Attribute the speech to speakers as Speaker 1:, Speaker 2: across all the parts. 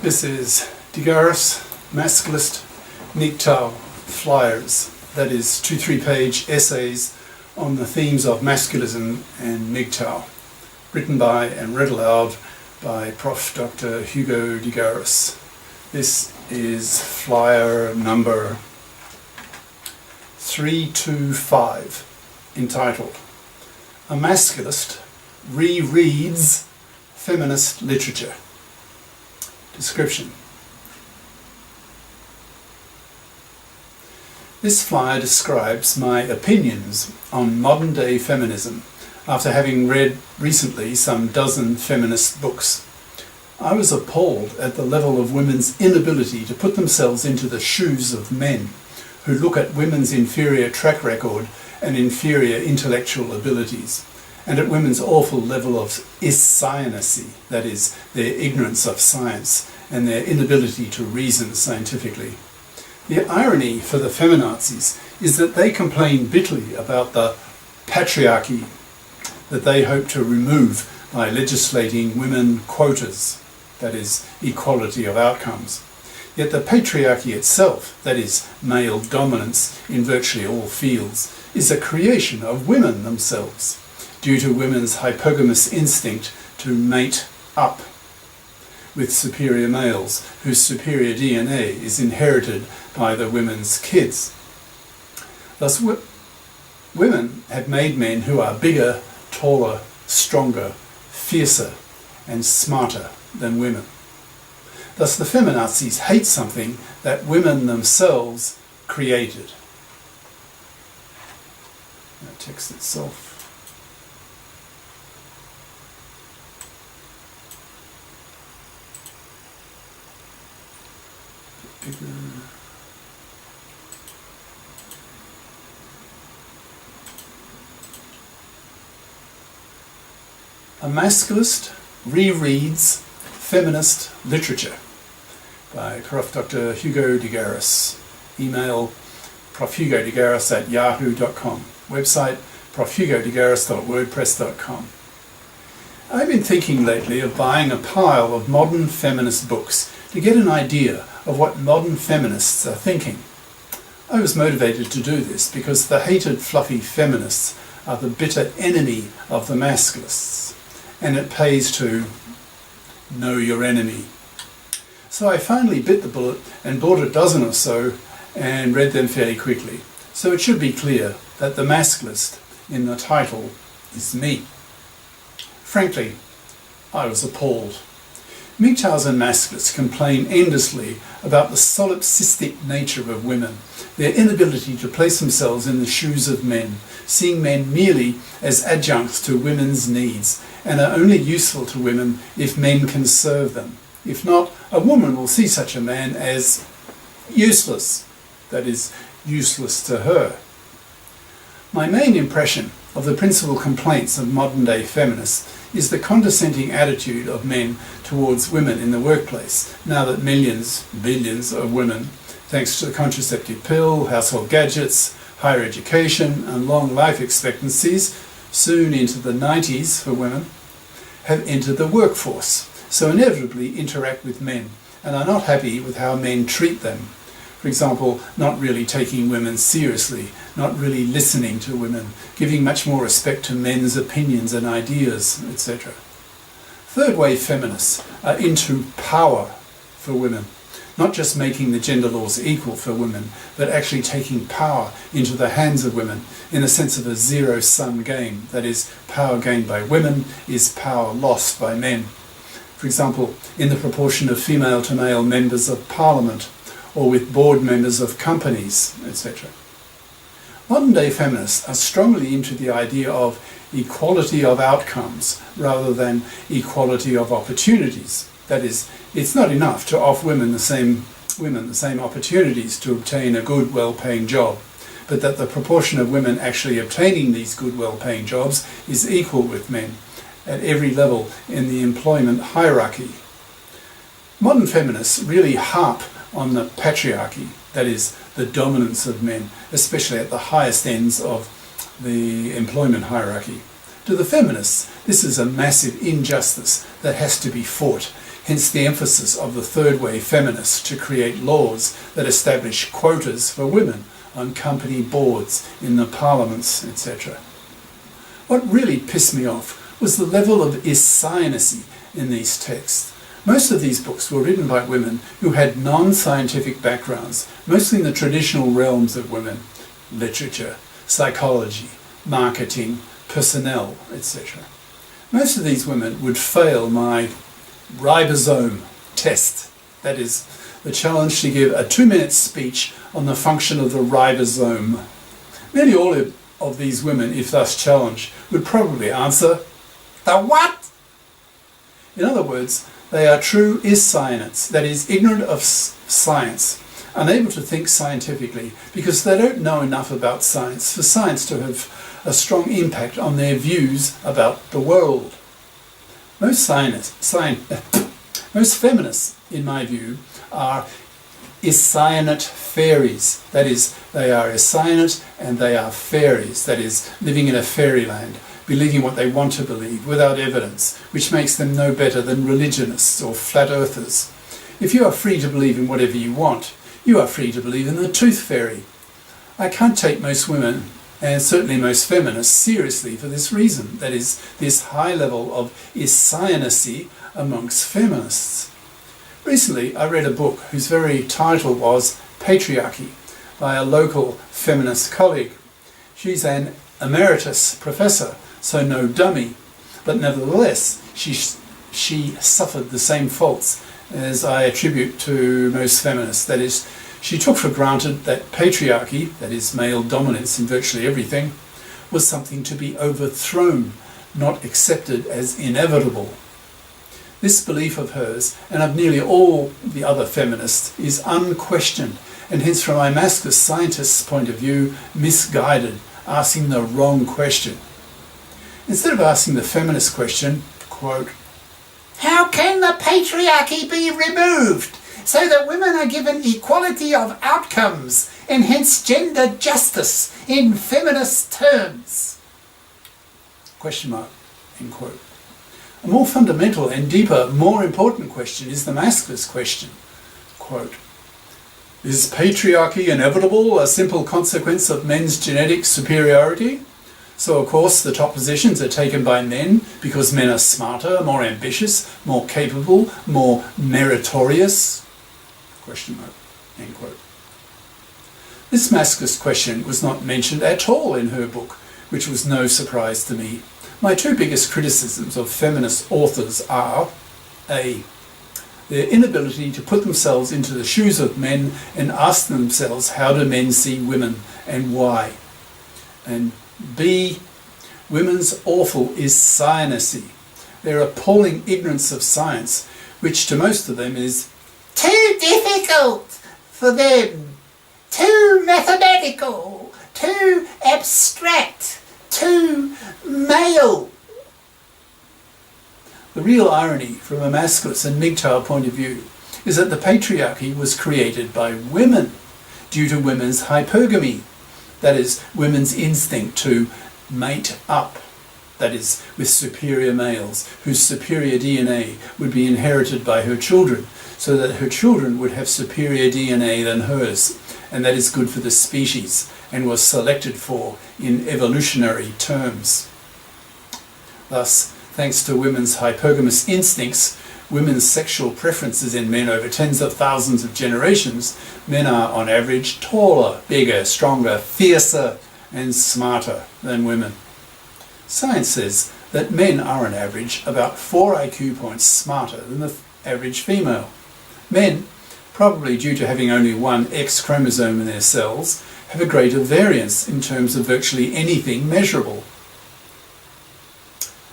Speaker 1: This is Garis, Masculist MGTOW flyers, that is 2 3-page essays on the themes of masculism and MGTOW, written by and read aloud by Prof. Dr. Hugo de Garis. This is flyer number 325, entitled A Masculist Rereads Feminist Literature. Description. This flyer describes my opinions on modern-day feminism after having read recently some dozen feminist books. I was appalled at the level of women's inability to put themselves into the shoes of men who look at women's inferior track record and inferior intellectual abilities, and at women's awful level of isscienacy, that is, their ignorance of science and their inability to reason scientifically. The irony for the feminazis is that they complain bitterly about the patriarchy that they hope to remove by legislating women quotas, that is, equality of outcomes. Yet the patriarchy itself, that is, male dominance in virtually all fields, is a creation of women themselves, due to women's hypergamous instinct to mate up with superior males, whose superior DNA is inherited by the women's kids. Thus, women have made men who are bigger, taller, stronger, fiercer, and smarter than women. Thus, the feminazis hate something that women themselves created. The text itself. Bigger. A Masculist Rereads Feminist Literature by Prof. Dr. Hugo de Garis. Email profhugodegaris@yahoo.com. Website profhugodegaris.wordpress.com. I've been thinking lately of buying a pile of modern feminist books to get an idea of what modern feminists are thinking. I was motivated to do this because the hated fluffy feminists are the bitter enemy of the masculists, and it pays to know your enemy. So I finally bit the bullet and bought a dozen or so and read them fairly quickly. So it should be clear that the masculist in the title is me. Frankly, I was appalled. MGTOWs and masculists complain endlessly about the solipsistic nature of women, their inability to place themselves in the shoes of men, seeing men merely as adjuncts to women's needs, and are only useful to women if men can serve them. If not, a woman will see such a man as useless, that is, useless to her. My main impression of the principal complaints of modern-day feminists is the condescending attitude of men towards women in the workplace, now that millions, billions of women, thanks to the contraceptive pill, household gadgets, higher education and long life expectancies, soon into the 90s for women, have entered the workforce, so inevitably interact with men and are not happy with how men treat them. For example, not really taking women seriously, not really listening to women, giving much more respect to men's opinions and ideas, etc. Third-wave feminists are into power for women, not just making the gender laws equal for women, but actually taking power into the hands of women in the sense of a zero-sum game. That is, power gained by women is power lost by men. For example, in the proportion of female to male members of parliament, or with board members of companies, etc. Modern-day feminists are strongly into the idea of equality of outcomes rather than equality of opportunities. That is, it's not enough to offer women the same opportunities to obtain a good, well-paying job, but that the proportion of women actually obtaining these good, well-paying jobs is equal with men at every level in the employment hierarchy. Modern feminists really harp on the patriarchy, that is, the dominance of men, especially at the highest ends of the employment hierarchy. To the feminists, this is a massive injustice that has to be fought. hence the emphasis of the third wave feminists to create laws that establish quotas for women on company boards, in the parliaments, etc. What really pissed me off was the level of isscienacy in these texts. Most of these books were written by women who had non-scientific backgrounds, mostly in the traditional realms of women: literature, psychology, marketing, personnel, etc. Most of these women would fail my ribosome test, that is, the challenge to give a 2-minute speech on the function of the ribosome. Nearly all of these women, if thus challenged, would probably answer, "The what?" In other words, they are true isscienists, that is, ignorant of science, unable to think scientifically because they don't know enough about science for science to have a strong impact on their views about the world. Most feminists, in my view, are isscienate fairies. That is, they are isscienate and they are fairies, that is, living in a fairyland, believing what they want to believe without evidence, which makes them no better than religionists or flat earthers. If you are free to believe in whatever you want, you are free to believe in the tooth fairy. I can't take most women, and certainly most feminists, seriously for this reason, that is, this high level of isscienacy amongst feminists. Recently I read a book whose very title was Patriarchy by a local feminist colleague. She's an emeritus professor, so no dummy, but nevertheless she suffered the same faults as I attribute to most feminists. That is, she took for granted that patriarchy, that is male dominance in virtually everything, was something to be overthrown, not accepted as inevitable. This belief of hers, and of nearly all the other feminists, is unquestioned, and hence from my masculine scientist's point of view, misguided, asking the wrong question. Instead of asking the feminist question, quote, "How can the patriarchy be removed so that women are given equality of outcomes and hence gender justice in feminist terms?" Question mark, end quote. A more fundamental and deeper, more important question is the masculinist question. Quote, "Is patriarchy inevitable, a simple consequence of men's genetic superiority? So of course the top positions are taken by men because men are smarter, more ambitious, more capable, more meritorious?" Question mark, end quote. This masculinist question was not mentioned at all in her book, which was no surprise to me. My two biggest criticisms of feminist authors are: A, their inability to put themselves into the shoes of men and ask themselves how do men see women and why. And B, women's awful isscienacy, their appalling ignorance of science, which to most of them is too difficult for them, too mathematical, too abstract, too male. The real irony from a masculinist and MGTOW point of view is that the patriarchy was created by women due to women's hypergamy, that is, women's instinct to mate up, that is, with superior males whose superior DNA would be inherited by her children, so that her children would have superior DNA than hers, and that is good for the species and was selected for in evolutionary terms. Thus, thanks to women's hypergamous instincts, women's sexual preferences in men over tens of thousands of generations, men are on average taller, bigger, stronger, fiercer and smarter than women. Science says that men are on average about 4 IQ points smarter than the average female. Men, probably due to having only one X chromosome in their cells, have a greater variance in terms of virtually anything measurable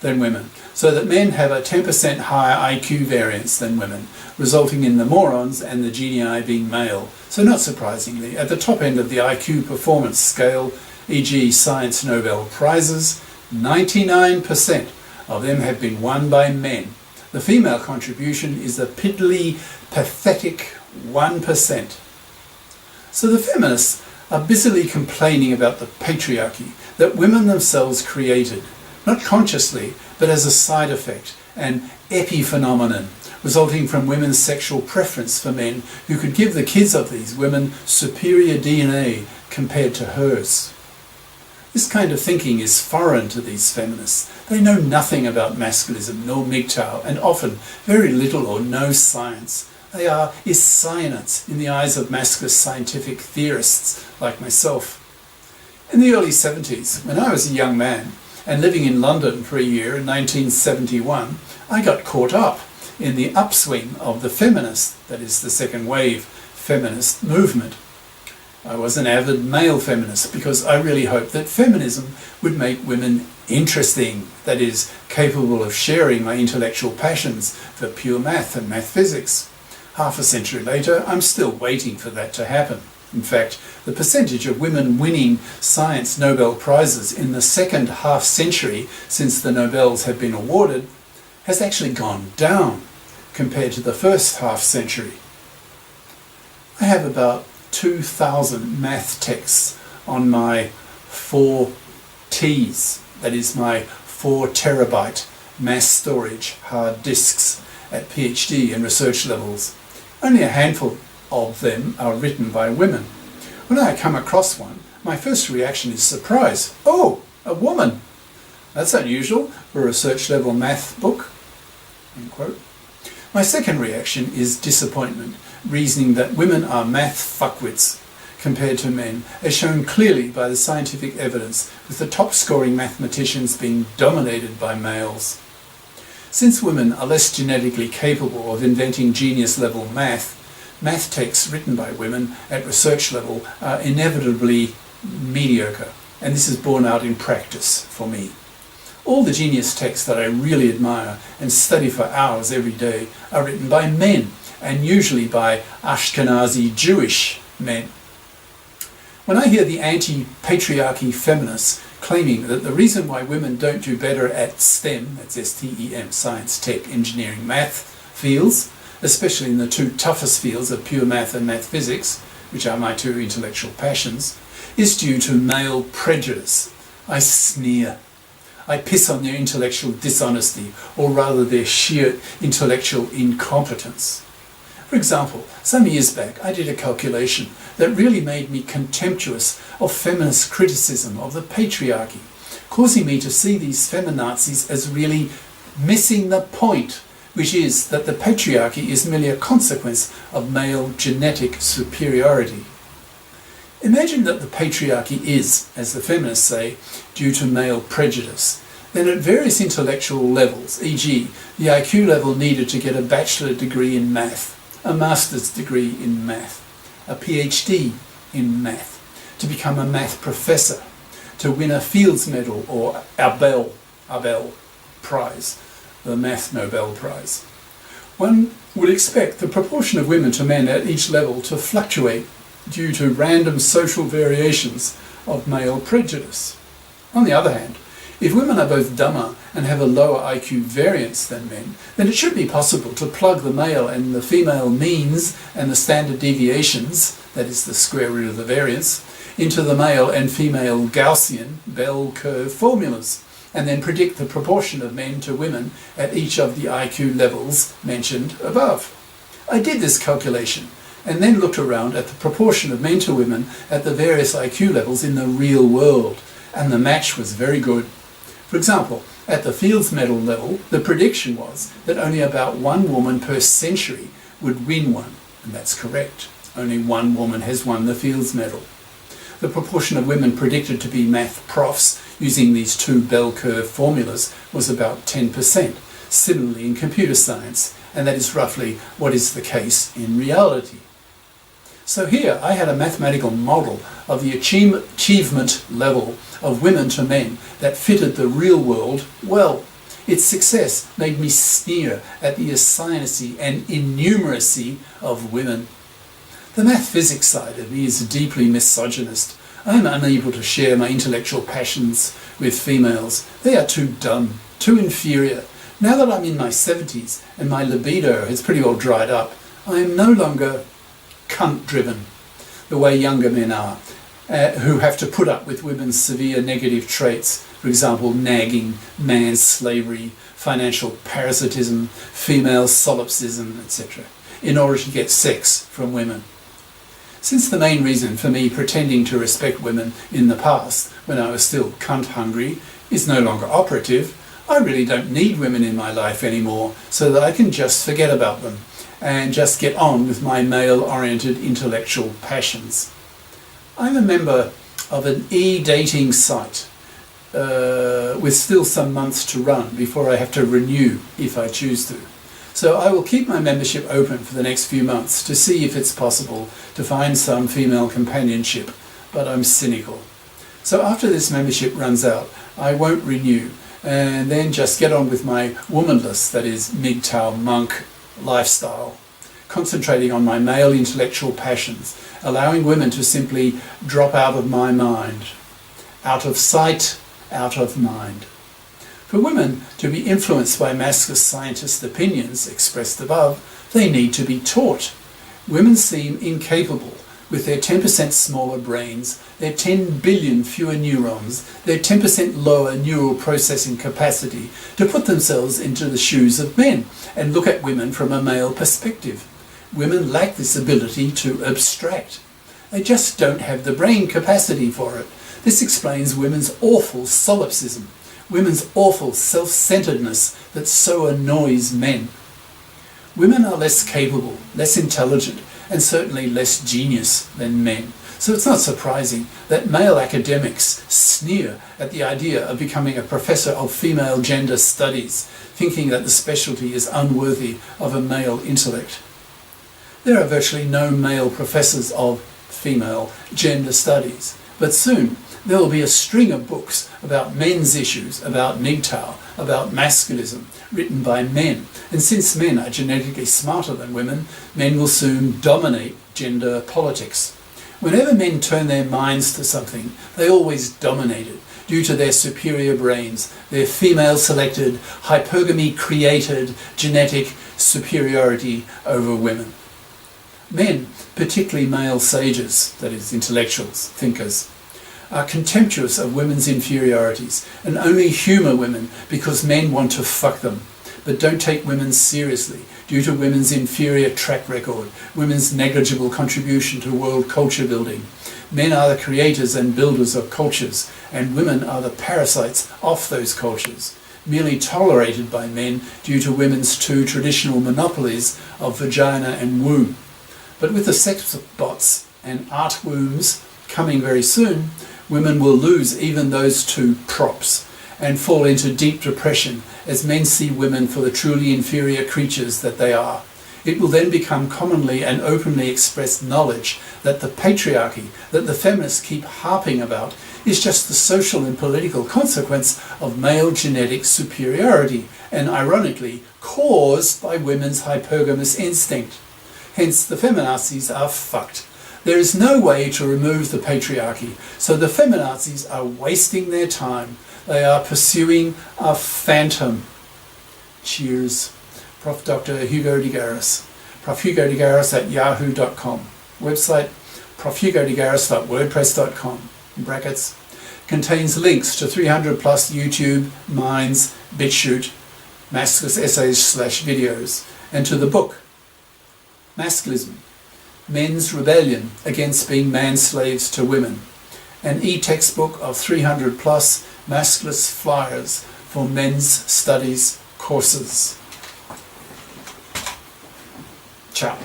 Speaker 1: than women, so that men have a 10% higher IQ variance than women, resulting in the morons and the genii being male. So not surprisingly, at the top end of the IQ performance scale, e.g. Science Nobel Prizes, 99% of them have been won by men. The female contribution is a piddly, pathetic 1%. So the feminists are busily complaining about the patriarchy that women themselves created, not consciously, but as a side effect, an epiphenomenon, resulting from women's sexual preference for men who could give the kids of these women superior DNA compared to hers. This kind of thinking is foreign to these feminists. They know nothing about masculism nor MGTOW, and often very little or no science. They are isscienacy in the eyes of masculist scientific theorists like myself. In the early 70s, when I was a young man and living in London for a year in 1971, I got caught up in the upswing of the feminist, that is the second wave feminist movement. I was an avid male feminist because I really hoped that feminism would make women interesting, that is, capable of sharing my intellectual passions for pure math and math physics. Half a century later, I'm still waiting for that to happen. In fact, the percentage of women winning science Nobel Prizes in the second half century since the Nobels have been awarded has actually gone down compared to the first half century. I have about 2,000 math texts on my 4Ts, that is my 4 terabyte mass storage hard disks at PhD and research levels. Only a handful of them are written by women. When I come across one, my first reaction is surprise. Oh, a woman! That's unusual for a research level math book. End quote. My second reaction is disappointment, reasoning that women are math fuckwits compared to men, as shown clearly by the scientific evidence, with the top scoring mathematicians being dominated by males. Since women are less genetically capable of inventing genius level math texts written by women at research level are inevitably mediocre, and this is borne out in practice for me. All the genius texts that I really admire and study for hours every day are written by men, and usually by Ashkenazi Jewish men. When I hear the anti-patriarchy feminists claiming that the reason why women don't do better at STEM, that's S-T-E-M, science, tech, engineering, math fields, especially in the two toughest fields of pure math and math physics, which are my two intellectual passions, is due to male prejudice. I sneer. I piss on their intellectual dishonesty, or rather their sheer intellectual incompetence. For example, some years back I did a calculation that really made me contemptuous of feminist criticism of the patriarchy, causing me to see these feminazis as really missing the point, which is that the patriarchy is merely a consequence of male genetic superiority. Imagine that the patriarchy is, as the feminists say, due to male prejudice. Then at various intellectual levels, e.g. the IQ level needed to get a bachelor degree in math, a master's degree in math, a PhD in math, to become a math professor, to win a Fields Medal or Abel Prize, the Math Nobel Prize. One would expect the proportion of women to men at each level to fluctuate due to random social variations of male prejudice. On the other hand, if women are both dumber and have a lower IQ variance than men, then it should be possible to plug the male and the female means and the standard deviations, that is the square root of the variance, into the male and female Gaussian bell curve formulas, and then predict the proportion of men to women at each of the IQ levels mentioned above. I did this calculation and then looked around at the proportion of men to women at the various IQ levels in the real world, and the match was very good. For example, at the Fields Medal level, the prediction was that only about one woman per century would win one, and that's correct. Only one woman has won the Fields Medal. The proportion of women predicted to be math profs using these two bell curve formulas was about 10%, similarly in computer science, and that is roughly what is the case in reality. So here I had a mathematical model of the achievement level of women to men that fitted the real world well. Its success made me sneer at the isscienacy and innumeracy of women. The math physics side of me is deeply misogynist. I am unable to share my intellectual passions with females. They are too dumb, too inferior. Now that I'm in my 70s and my libido has pretty well dried up, I am no longer cunt-driven the way younger men are. who have to put up with women's severe negative traits, for example, nagging, man's slavery, financial parasitism, female solipsism, etc., in order to get sex from women. Since the main reason for me pretending to respect women in the past, when I was still cunt-hungry, is no longer operative, I really don't need women in my life anymore, so that I can just forget about them and just get on with my male-oriented intellectual passions. I'm a member of an e-dating site with still some months to run before I have to renew if I choose to. So I will keep my membership open for the next few months to see if it's possible to find some female companionship, but I'm cynical. So after this membership runs out, I won't renew and then just get on with my womanless, that is MGTOW monk lifestyle, concentrating on my male intellectual passions, allowing women to simply drop out of my mind. Out of sight, out of mind. For women to be influenced by masculine scientist opinions expressed above, they need to be taught. Women seem incapable, with their 10% smaller brains, their 10 billion fewer neurons, their 10% lower neural processing capacity, to put themselves into the shoes of men and look at women from a male perspective. Women lack this ability to abstract. They just don't have the brain capacity for it. This explains women's awful solipsism, women's awful self-centeredness that so annoys men. Women are less capable, less intelligent, and certainly less genius than men. So it's not surprising that male academics sneer at the idea of becoming a professor of female gender studies, thinking that the specialty is unworthy of a male intellect. There are virtually no male professors of female gender studies, but soon there will be a string of books about men's issues, about MGTOW, about masculism, written by men. And since men are genetically smarter than women, men will soon dominate gender politics. Whenever men turn their minds to something, they always dominate it, due to their superior brains, their female-selected, hypergamy-created genetic superiority over women. Men, particularly male sages, that is, intellectuals, thinkers, are contemptuous of women's inferiorities and only humour women because men want to fuck them, but don't take women seriously due to women's inferior track record, women's negligible contribution to world culture building. Men are the creators and builders of cultures, and women are the parasites off those cultures, merely tolerated by men due to women's two traditional monopolies of vagina and womb. But with the sex bots and art wombs coming very soon, women will lose even those two props and fall into deep depression as men see women for the truly inferior creatures that they are. It will then become commonly and openly expressed knowledge that the patriarchy that the feminists keep harping about is just the social and political consequence of male genetic superiority and, ironically, caused by women's hypergamous instinct. Hence, the feminazis are fucked. There is no way to remove the patriarchy, so the feminazis are wasting their time. They are pursuing a phantom. Cheers. Prof. Dr. Hugo de Garis. Prof. Hugo de Garis at yahoo.com. Website profhugodegaris.wordpress.com. In brackets. Contains links to 300 plus YouTube, Minds, BitChute, Masculist essays/videos, and to the book, Masculism, Men's Rebellion Against Being Man-Slaves to Women, an e-textbook of 300 plus masculist flyers for men's studies courses. Ciao.